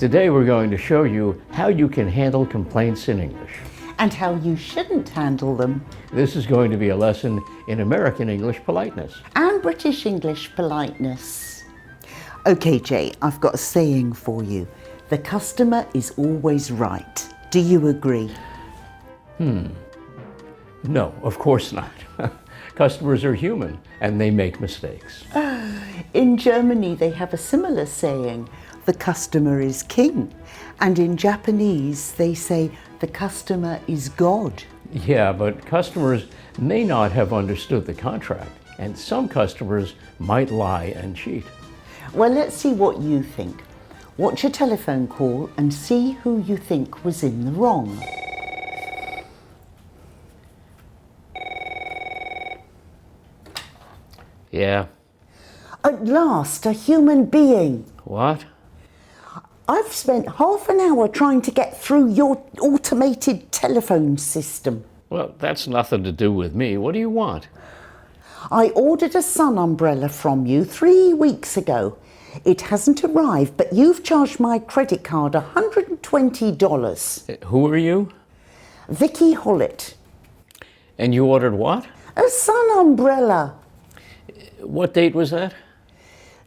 Today we're going to show you how you can handle complaints in English. And how you shouldn't handle them. This is going to be a lesson in American English politeness. And British English politeness. Okay, Jay, I've got a saying for you. The customer is always right. Do you agree? No, of course not. Customers are human and they make mistakes. In Germany, they have a similar saying, the customer is king. And in Japanese, they say, the customer is God. Yeah, but customers may not have understood the contract, and some customers might lie and cheat. Well, let's see what you think. Watch a telephone call and see who you think was in the wrong. Yeah. At last, a human being. What? I've spent half an hour trying to get through your automated telephone system. Well, that's nothing to do with me. What do you want? I ordered a sun umbrella from you 3 weeks ago. It hasn't arrived, but you've charged my credit card $120. Who are you? Vicky Hollett. And you ordered what? A sun umbrella. What date was that?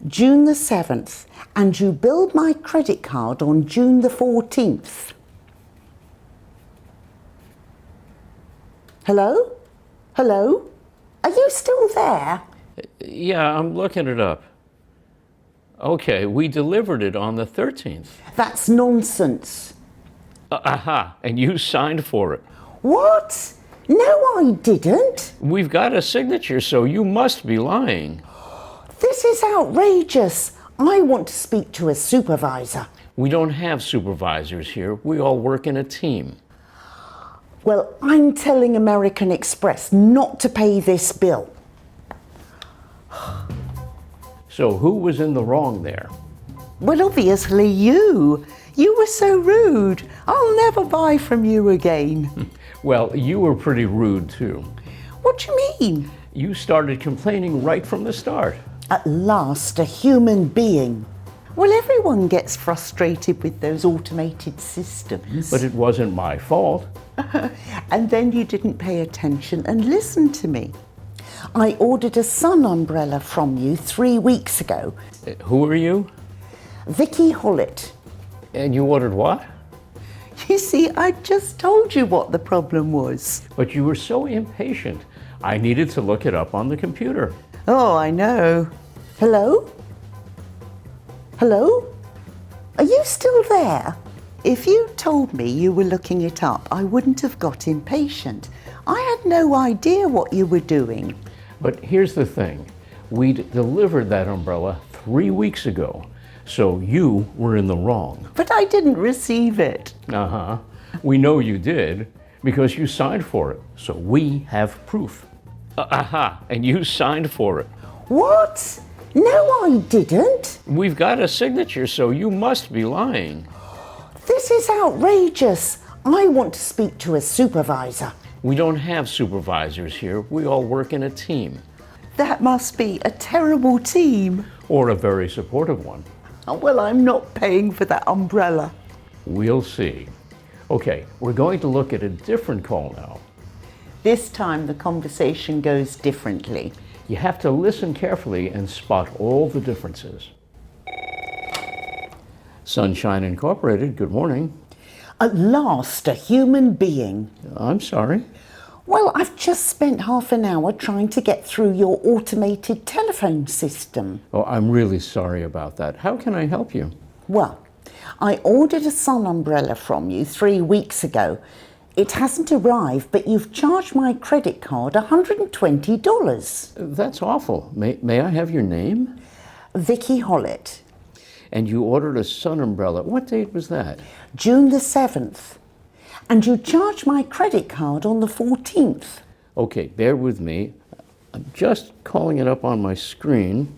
June the 7th. And you billed my credit card on June the 14th. Hello? Hello? Are you still there? Yeah, I'm looking it up. Okay, we delivered it on the 13th. That's nonsense. Aha, and you signed for it. What? No, I didn't. We've got a signature, so you must be lying. This is outrageous. I want to speak to a supervisor. We don't have supervisors here. We all work in a team. Well, I'm telling American Express not to pay this bill. So who was in the wrong there? Well, obviously you. You were so rude. I'll never buy from you again. Well, you were pretty rude too. What do you mean? You started complaining right from the start. At last, a human being. Well, everyone gets frustrated with those automated systems. But it wasn't my fault. And then you didn't pay attention and listen to me. I ordered a sun umbrella from you 3 weeks ago. Who are you? Vicky Hollett. And you ordered what? You see, I just told you what the problem was. But you were so impatient. I needed to look it up on the computer. Oh, I know. Hello? Hello? Are you still there? If you told me you were looking it up, I wouldn't have got impatient. I had no idea what you were doing. But here's the thing. We'd delivered that umbrella 3 weeks ago, so you were in the wrong. But I didn't receive it. Uh-huh. We know you did because you signed for it, so we have proof. Aha, and you signed for it. What? No, I didn't. We've got a signature, so you must be lying. This is outrageous. I want to speak to a supervisor. We don't have supervisors here. We all work in a team. That must be a terrible team. Or a very supportive one. Well, I'm not paying for that umbrella. We'll see. Okay, we're going to look at a different call now. This time the conversation goes differently. You have to listen carefully and spot all the differences. Sunshine Incorporated, good morning. At last, a human being. I'm sorry. Well, I've just spent half an hour trying to get through your automated telephone system. Oh, I'm really sorry about that. How can I help you? Well, I ordered a sun umbrella from you 3 weeks ago. It hasn't arrived, but you've charged my credit card $120. That's awful. May I have your name? Vicky Hollett. And you ordered a sun umbrella. What date was that? June the 7th. And you charged my credit card on the 14th. Okay, bear with me. I'm just calling it up on my screen.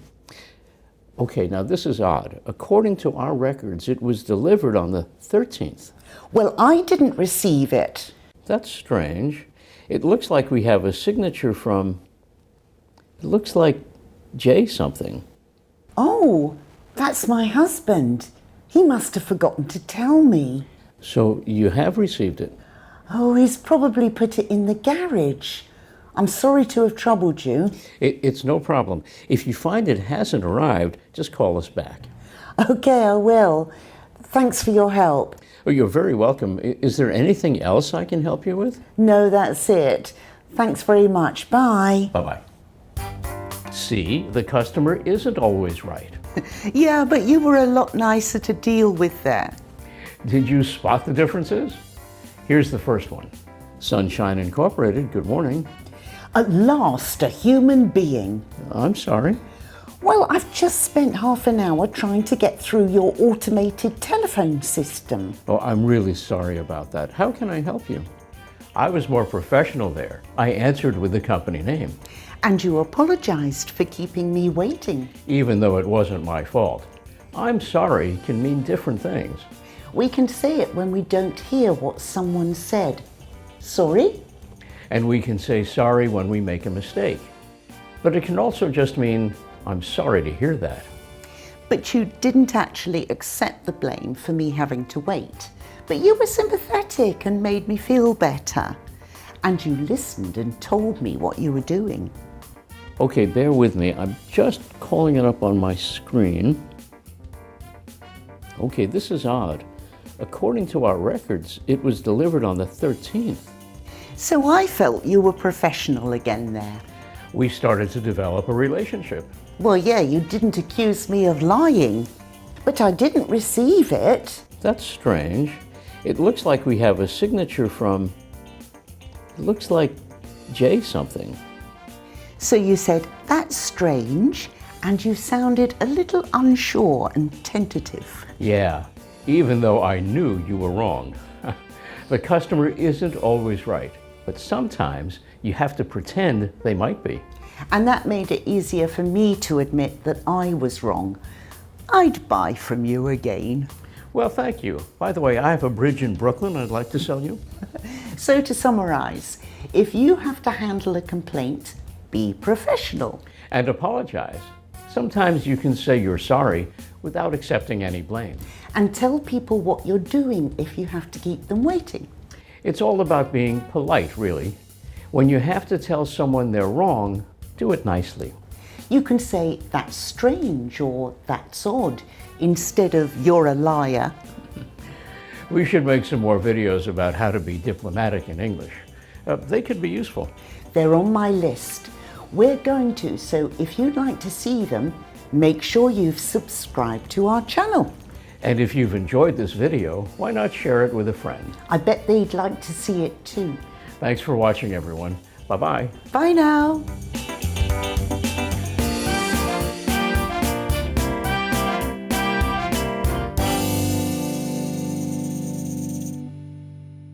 Okay, now this is odd. According to our records, it was delivered on the 13th. Well, I didn't receive it. That's strange. It looks like we have a signature from, it looks like J something. Oh, that's my husband. He must have forgotten to tell me. So you have received it. Oh, he's probably put it in the garage. I'm sorry to have troubled you. It's no problem. If you find it hasn't arrived, just call us back. Okay, I will. Thanks for your help. Oh, you're very welcome. Is there anything else I can help you with? No, that's it. Thanks very much. Bye. Bye-bye. See, the customer isn't always right. Yeah, but you were a lot nicer to deal with there. Did you spot the differences? Here's the first one. Sunshine Incorporated, good morning. At last, a human being. I'm sorry. Well, I've just spent half an hour trying to get through your automated telephone system. Oh, I'm really sorry about that. How can I help you? I was more professional there. I answered with the company name, And you apologized for keeping me waiting. even though it wasn't my fault. I'm sorry can mean different things. We can say it when we don't hear what someone said. Sorry? And we can say sorry when we make a mistake. But it can also just mean, I'm sorry to hear that. But you didn't actually accept the blame for me having to wait. But you were sympathetic and made me feel better. And you listened and told me what you were doing. Okay, bear with me. I'm just calling it up on my screen. Okay, this is odd. According to our records, it was delivered on the 13th. So I felt you were professional again there. We started to develop a relationship. Well, yeah, you didn't accuse me of lying. But I didn't receive it. That's strange. It looks like we have a signature from, it looks like J something. So you said, that's strange, and you sounded a little unsure and tentative. Yeah, even though I knew you were wrong. The customer isn't always right, but sometimes you have to pretend they might be. And that made it easier for me to admit that I was wrong. I'd buy from you again. Well, thank you. By the way, I have a bridge in Brooklyn I'd like to sell you. So to summarize, if you have to handle a complaint, be professional. And apologize. Sometimes you can say you're sorry without accepting any blame. And tell people what you're doing if you have to keep them waiting. It's all about being polite, really. When you have to tell someone they're wrong, do it nicely. You can say, that's strange or that's odd, instead of you're a liar. We should make some more videos about how to be diplomatic in English. They could be useful. They're on my list. We're going to, so if you'd like to see them, make sure you've subscribed to our channel. And if you've enjoyed this video, why not share it with a friend? I bet they'd like to see it too. Thanks for watching, everyone. Bye-bye. Bye now.